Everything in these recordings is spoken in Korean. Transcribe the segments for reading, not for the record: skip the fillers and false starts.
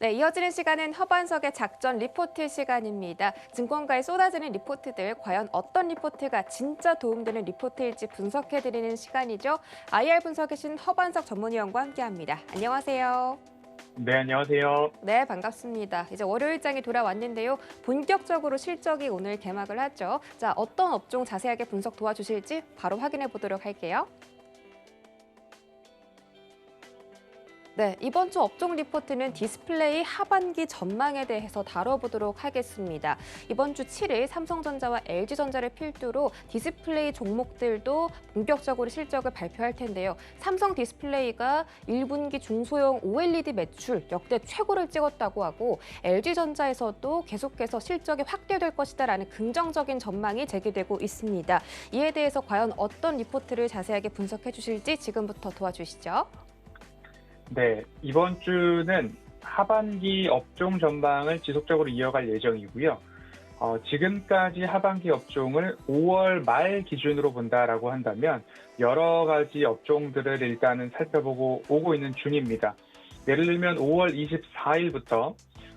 네, 이어지는 시간은 허반석의 작전 리포트 시간입니다. 증권가에 쏟아지는 리포트들, 과연 어떤 리포트가 진짜 도움되는 리포트일지 분석해드리는 시간이죠. IR 분석이신 허반석 전문위원과 함께합니다. 안녕하세요. 네, 안녕하세요. 네, 반갑습니다. 이제 월요일장이 돌아왔는데요. 본격적으로 실적이 오늘 개막을 하죠. 자, 어떤 업종 자세하게 분석 도와주실지 바로 확인해 보도록 할게요. 네, 이번 주 업종 리포트는 디스플레이 하반기 전망에 대해서 다뤄보도록 하겠습니다. 이번 주 7일 삼성전자와 LG전자를 필두로 디스플레이 종목들도 본격적으로 실적을 발표할 텐데요. 삼성 디스플레이가 1분기 중소형 OLED 매출 역대 최고를 찍었다고 하고 LG전자에서도 계속해서 실적이 확대될 것이다라는 긍정적인 전망이 제기되고 있습니다. 이에 대해서 과연 어떤 리포트를 자세하게 분석해 주실지 지금부터 도와주시죠. 네, 이번 주는 하반기 업종 전망을 지속적으로 이어갈 예정이고요. 지금까지 하반기 업종을 5월 말 기준으로 본다라고 한다면 여러 가지 업종들을 일단은 살펴보고 오고 있는 중입니다. 예를 들면 5월 24일부터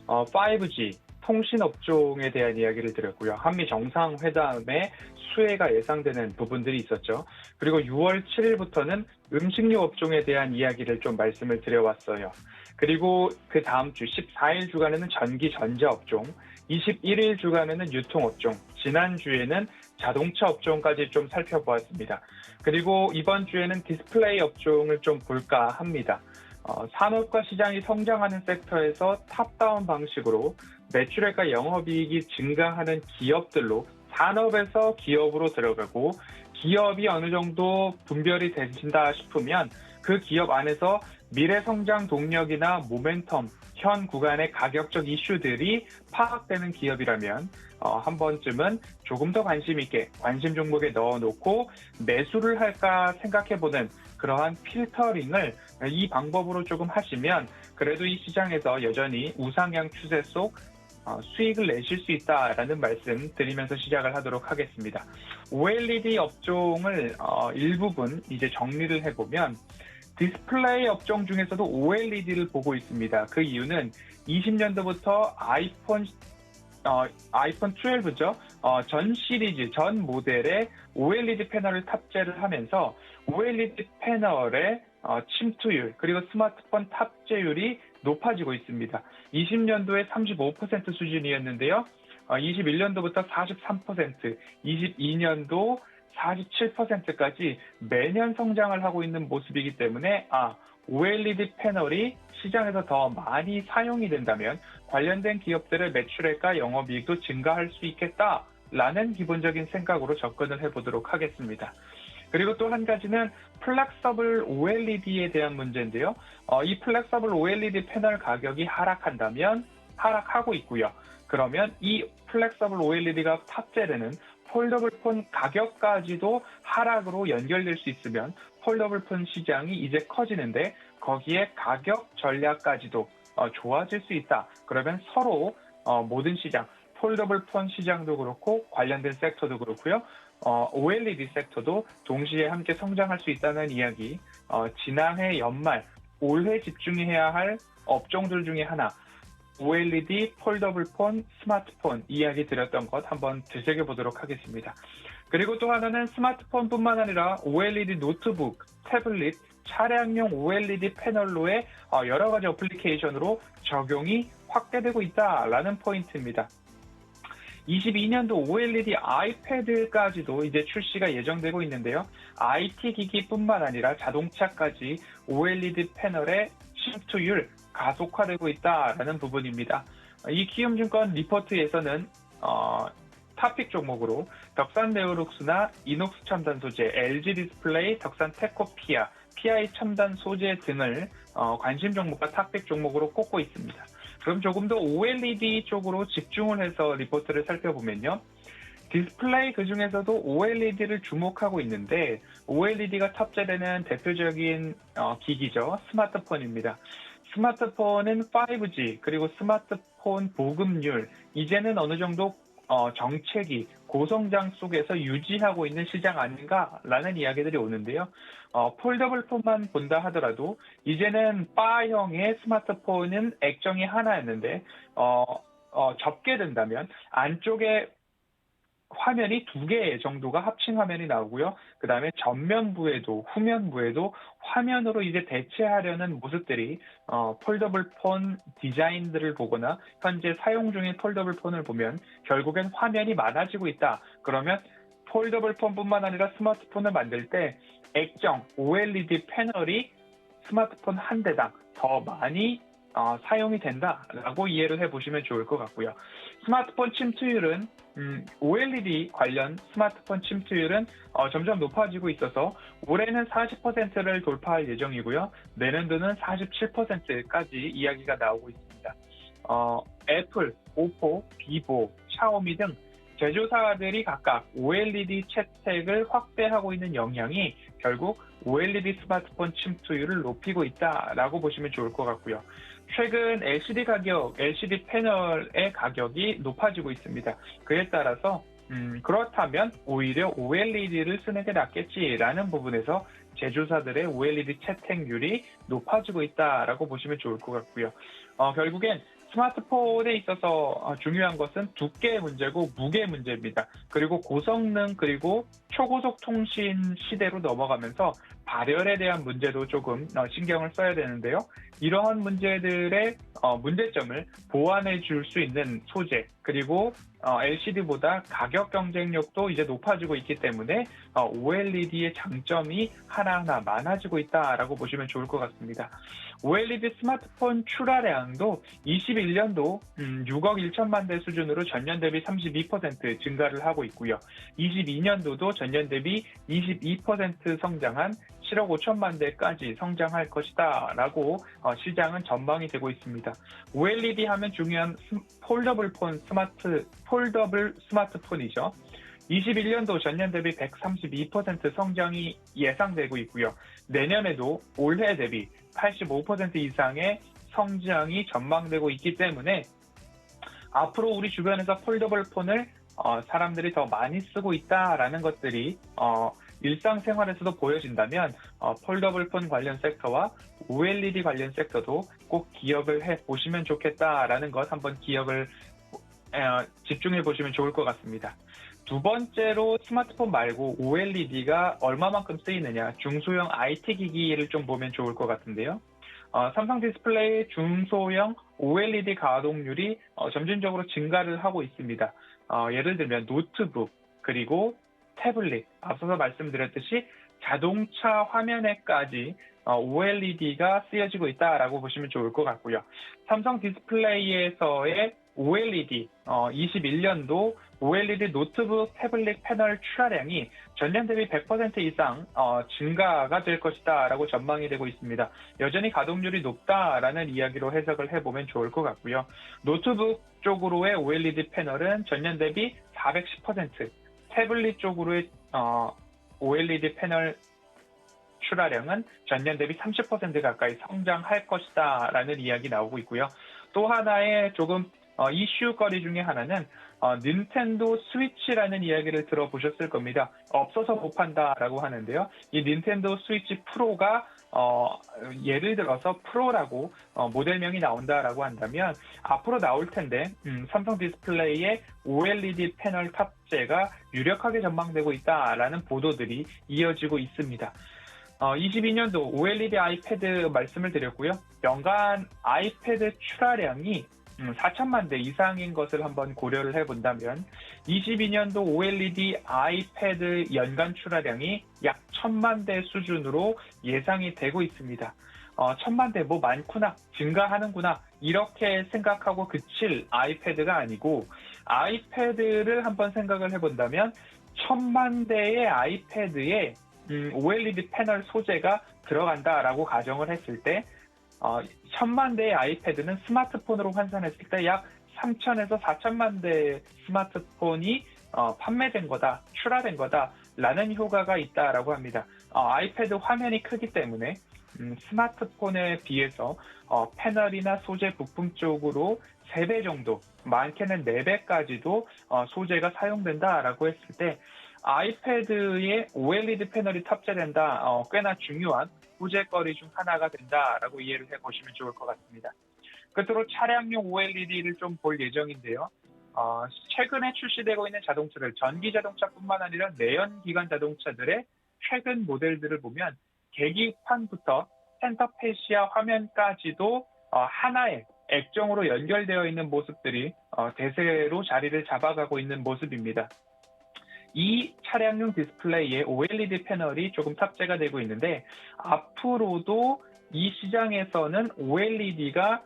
5G 통신 업종에 대한 이야기를 드렸고요. 한미 정상회담의 수혜가 예상되는 부분들이 있었죠. 그리고 6월 7일부터는 음식료 업종에 대한 이야기를 좀 말씀을 드려왔어요. 그리고 그 다음 주 14일 주간에는 전기 전자 업종, 21일 주간에는 유통 업종, 지난주에는 자동차 업종까지 좀 살펴보았습니다. 그리고 이번 주에는 디스플레이 업종을 좀 볼까 합니다. 산업과 시장이 성장하는 섹터에서 탑다운 방식으로 매출액과 영업이익이 증가하는 기업들로 산업에서 기업으로 들어가고 기업이 어느 정도 분별이 되신다 싶으면 그 기업 안에서 미래 성장 동력이나 모멘텀, 현 구간의 가격적 이슈들이 파악되는 기업이라면 한 번쯤은 조금 더 관심 있게 관심 종목에 넣어놓고 매수를 할까 생각해보는 그러한 필터링을 이 방법으로 조금 하시면 그래도 이 시장에서 여전히 우상향 추세 속 수익을 내실 수 있다라는 말씀 드리면서 시작을 하도록 하겠습니다. OLED 업종을 일부분 이제 정리를 해보면 디스플레이 업종 중에서도 OLED를 보고 있습니다. 그 이유는 20년도부터 아이폰 12죠. 전 시리즈, 전 모델에 OLED 패널을 탑재를 하면서 OLED 패널의 침투율 그리고 스마트폰 탑재율이 높아지고 있습니다. 20년도에 35% 수준이었는데요. 21년도부터 43%, 22년도 47%까지 매년 성장을 하고 있는 모습이기 때문에 OLED 패널이 시장에서 더 많이 사용이 된다면 관련된 기업들의 매출액과 영업이익도 증가할 수 있겠다라는 기본적인 생각으로 접근을 해보도록 하겠습니다. 그리고 또 한 가지는 플렉서블 OLED에 대한 문제인데요. 이 플렉서블 OLED 패널 가격이 하락한다면 하락하고 있고요. 그러면 이 플렉서블 OLED가 탑재되는 폴더블 폰 가격까지도 하락으로 연결될 수 있으면 폴더블 폰 시장이 이제 커지는데 거기에 가격 전략까지도 좋아질 수 있다. 그러면 서로 모든 시장, 폴더블 폰 시장도 그렇고 관련된 섹터도 그렇고요. OLED 섹터도 동시에 함께 성장할 수 있다는 이야기, 지난해 연말, 올해 집중해야 할 업종들 중에 하나, OLED, 폴더블폰, 스마트폰 이야기 드렸던 것 한번 되새겨보도록 하겠습니다. 그리고 또 하나는 스마트폰뿐만 아니라 OLED 노트북, 태블릿, 차량용 OLED 패널로의 여러 가지 어플리케이션으로 적용이 확대되고 있다라는 포인트입니다. 22년도 OLED 아이패드까지도 이제 출시가 예정되고 있는데요. IT 기기뿐만 아니라 자동차까지 OLED 패널의 침투율 가속화되고 있다라는 부분입니다. 이 키움증권 리포트에서는 탑픽 종목으로 덕산 네오룩스나 이녹스 첨단 소재, LG 디스플레이, 덕산 테코피아, PI 첨단 소재 등을 관심 종목과 탑픽 종목으로 꼽고 있습니다. 그럼 조금 더 OLED 쪽으로 집중을 해서 리포트를 살펴보면요. 디스플레이 그중에서도 OLED를 주목하고 있는데 OLED가 탑재되는 대표적인 기기죠. 스마트폰입니다. 스마트폰은 5G 그리고 스마트폰 보급률 이제는 어느 정도 정책이 고성장 속에서 유지하고 있는 시장 아닌가라는 이야기들이 오는데요. 폴더블 폰만 본다 하더라도 이제는 바형의 스마트폰은 액정이 하나였는데 접게 된다면 안쪽에 화면이 2개 정도가 합친 화면이 나오고요. 그 다음에 전면부에도 후면부에도 화면으로 이제 대체하려는 모습들이 폴더블 폰 디자인들을 보거나 현재 사용 중인 폴더블 폰을 보면 결국엔 화면이 많아지고 있다. 그러면 폴더블 폰뿐만 아니라 스마트폰을 만들 때 액정, OLED 패널이 스마트폰 한 대당 더 많이 사용이 된다라고 이해를 해보시면 좋을 것 같고요. 스마트폰 침투율은 OLED 관련 스마트폰 침투율은 점점 높아지고 있어서 올해는 40%를 돌파할 예정이고요. 내년도는 47%까지 이야기가 나오고 있습니다. 애플, 오포, 비보, 샤오미 등 제조사들이 각각 OLED 채택을 확대하고 있는 영향이 결국 OLED 스마트폰 침투율을 높이고 있다라고 보시면 좋을 것 같고요. 최근 LCD 패널의 가격이 높아지고 있습니다. 그에 따라서 그렇다면 오히려 OLED를 쓰는 게 낫겠지라는 부분에서 제조사들의 OLED 채택률이 높아지고 있다라고 보시면 좋을 것 같고요. 결국엔 스마트폰에 있어서 중요한 것은 두께의 문제고 무게 문제입니다. 그리고 고성능 그리고 초고속 통신 시대로 넘어가면서 발열에 대한 문제도 조금 신경을 써야 되는데요. 이러한 문제들의 문제점을 보완해 줄 수 있는 소재 그리고 LCD보다 가격 경쟁력도 이제 높아지고 있기 때문에 OLED의 장점이 하나하나 많아지고 있다라고 보시면 좋을 것 같습니다. OLED 스마트폰 출하량도 21년도 6억 1천만 대 수준으로 전년 대비 32% 증가를 하고 있고요. 22년도도 전년 대비 22% 성장한 7억 5천만 대까지 성장할 것이다 라고 시장은 전망이 되고 있습니다. OLED 하면 중요한 폴더블 스마트폰이죠. 21년도 전년 대비 132% 성장이 예상되고 있고요. 내년에도 올해 대비 85% 이상의 성장이 전망되고 있기 때문에 앞으로 우리 주변에서 폴더블 폰을 사람들이 더 많이 쓰고 있다라는 것들이 일상생활에서도 보여진다면 폴더블 폰 관련 섹터와 OLED 관련 섹터도 꼭 기억을 해보시면 좋겠다라는 것 한번 기억을 집중해 보시면 좋을 것 같습니다. 두 번째로 스마트폰 말고 OLED가 얼마만큼 쓰이느냐 중소형 IT 기기를 좀 보면 좋을 것 같은데요. 삼성 디스플레이 중소형 OLED 가동률이 점진적으로 증가를 하고 있습니다. 예를 들면 노트북 그리고 태블릿, 앞서서 말씀드렸듯이 자동차 화면에까지 OLED가 쓰여지고 있다라고 보시면 좋을 것 같고요. 삼성 디스플레이에서의 OLED, 21년도 OLED 노트북 태블릿 패널 출하량이 전년 대비 100% 이상 증가가 될 것이다 라고 전망이 되고 있습니다. 여전히 가동률이 높다라는 이야기로 해석을 해보면 좋을 것 같고요. 노트북 쪽으로의 OLED 패널은 전년 대비 410%, 태블릿 쪽으로의 OLED 패널 출하량은 전년 대비 30% 가까이 성장할 것이다 라는 이야기 나오고 있고요. 또 하나의 조금 이슈거리 중에 하나는 닌텐도 스위치라는 이야기를 들어보셨을 겁니다. 없어서 못 판다라고 하는데요. 이 닌텐도 스위치 프로가 예를 들어서 프로라고 모델명이 나온다라고 한다면 앞으로 나올 텐데 삼성 디스플레이의 OLED 패널 탑재가 유력하게 전망되고 있다라는 보도들이 이어지고 있습니다. 22년도 OLED 아이패드 말씀을 드렸고요. 연간 아이패드 출하량이 4천만 대 이상인 것을 한번 고려를 해본다면 22년도 OLED 아이패드 연간 출하량이 약 1,000만 대 수준으로 예상이 되고 있습니다. 1,000만 대 뭐 많구나, 증가하는구나 이렇게 생각하고 그칠 아이패드가 아니고 아이패드를 한번 생각을 해본다면 1,000만 대의 아이패드에 OLED 패널 소재가 들어간다라고 가정을 했을 때 1,000만 대의 아이패드는 스마트폰으로 환산했을 때 약 3,000에서 4,000만 대의 스마트폰이 판매된 거다, 출하된 거다 라는 효과가 있다라고 합니다. 아이패드 화면이 크기 때문에 스마트폰에 비해서 패널이나 소재 부품 쪽으로 3배 정도, 많게는 4배까지도 소재가 사용된다라고 했을 때 아이패드에 OLED 패널이 탑재된다, 꽤나 중요한 소재거리 중 하나가 된다라고 이해를 해보시면 좋을 것 같습니다. 끝으로 차량용 OLED를 좀 볼 예정인데요. 최근에 출시되고 있는 자동차들, 전기 자동차뿐만 아니라 내연기관 자동차들의 최근 모델들을 보면 계기판부터 센터 패시아 화면까지도 하나의 액정으로 연결되어 있는 모습들이 대세로 자리를 잡아가고 있는 모습입니다. 이 차량용 디스플레이에 OLED 패널이 조금 탑재가 되고 있는데 앞으로도 이 시장에서는 OLED가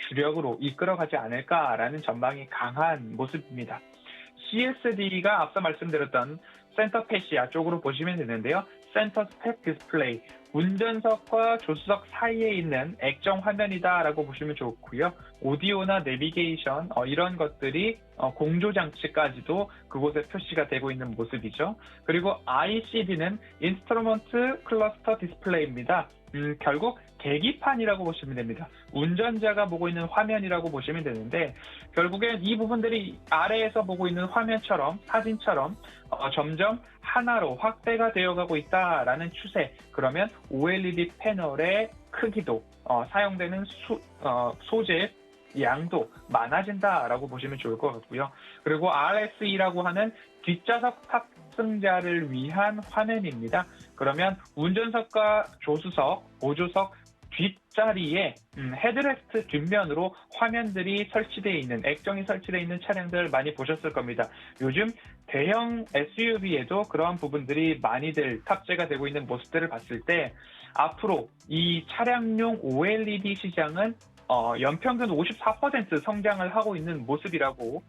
주력으로 이끌어가지 않을까라는 전망이 강한 모습입니다. CSD가 앞서 말씀드렸던 센터 패시아 쪽으로 보시면 되는데요. 센터 스텝 디스플레이, 운전석과 조수석 사이에 있는 액정 화면이다라고 보시면 좋고요. 오디오나 내비게이션 이런 것들이 공조 장치까지도 그곳에 표시가 되고 있는 모습이죠. 그리고 ICD는 인스트루먼트 클러스터 디스플레이입니다. 결국 계기판이라고 보시면 됩니다. 운전자가 보고 있는 화면이라고 보시면 되는데 결국엔 이 부분들이 아래에서 보고 있는 화면처럼 사진처럼 점점 하나로 확대가 되어가고 있다라는 추세. 그러면 OLED 패널의 크기도 사용되는 소재 양도 많아진다라고 보시면 좋을 것 같고요. 그리고 RSE라고 하는 뒷좌석 탑승자를 위한 화면입니다. 그러면 운전석과 조수석, 보조석 뒷자리에 헤드레스트 뒷면으로 화면들이 설치되어 있는, 액정이 설치되어 있는 차량들 많이 보셨을 겁니다. 요즘 대형 SUV에도 그러한 부분들이 많이들 탑재가 되고 있는 모습들을 봤을 때 앞으로 이 차량용 OLED 시장은 연평균 54% 성장을 하고 있는 모습이라고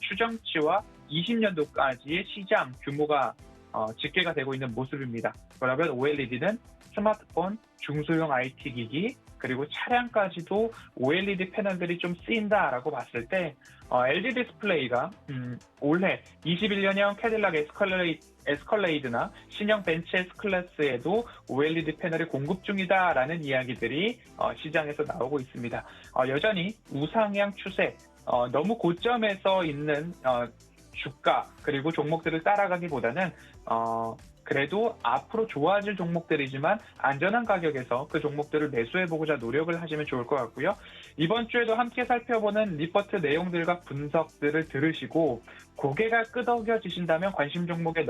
추정치와 20년도까지의 시장 규모가 집계가 되고 있는 모습입니다. 그러면 OLED는 스마트폰, 중소형 IT 기기, 그리고 차량까지도 OLED 패널들이 좀 쓰인다라고 봤을 때 LG 디스플레이가 올해 21년형 캐딜락 에스컬레이드나 신형 벤츠 S클래스에도 OLED 패널이 공급 중이다라는 이야기들이 시장에서 나오고 있습니다. 여전히 우상향 추세, 너무 고점에서 있는 주가 그리고 종목들을 따라가기보다는 그래도 앞으로 좋아질 종목들이지만 안전한 가격에서 그 종목들을 매수해보고자 노력을 하시면 좋을 것 같고요. 이번 주에도 함께 살펴보는 리포트 내용들과 분석들을 들으시고 고개가 끄덕여지신다면 관심 종목에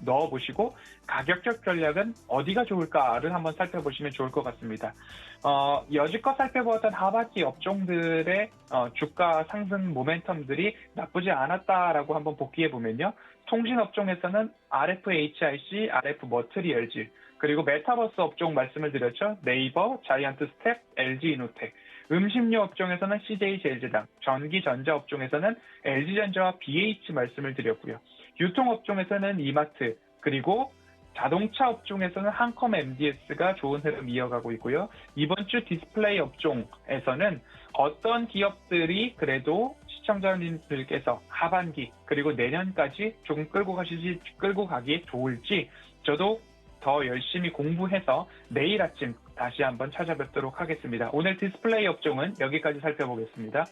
넣어보시고 가격적 전략은 어디가 좋을까를 한번 살펴보시면 좋을 것 같습니다. 여지껏 살펴보았던 하반기 업종들의 주가 상승 모멘텀들이 나쁘지 않았다라고 한번 복귀해보면요. 통신 업종에서는 RFHIC, RF 머트리얼즈, 그리고 메타버스 업종 말씀을 드렸죠. 네이버, 자이언트 스텝, LG 이노텍. 음식료 업종에서는 CJ 제일제당, 전기전자 업종에서는 LG전자와 BH 말씀을 드렸고요. 유통 업종에서는 이마트, 그리고 자동차 업종에서는 한컴 MDS가 좋은 흐름 이어가고 있고요. 이번 주 디스플레이 업종에서는 어떤 기업들이 그래도 시청자님들께서 하반기 그리고 내년까지 조금 끌고 가기에 좋을지 저도 더 열심히 공부해서 내일 아침 다시 한번 찾아뵙도록 하겠습니다. 오늘 디스플레이 업종은 여기까지 살펴보겠습니다.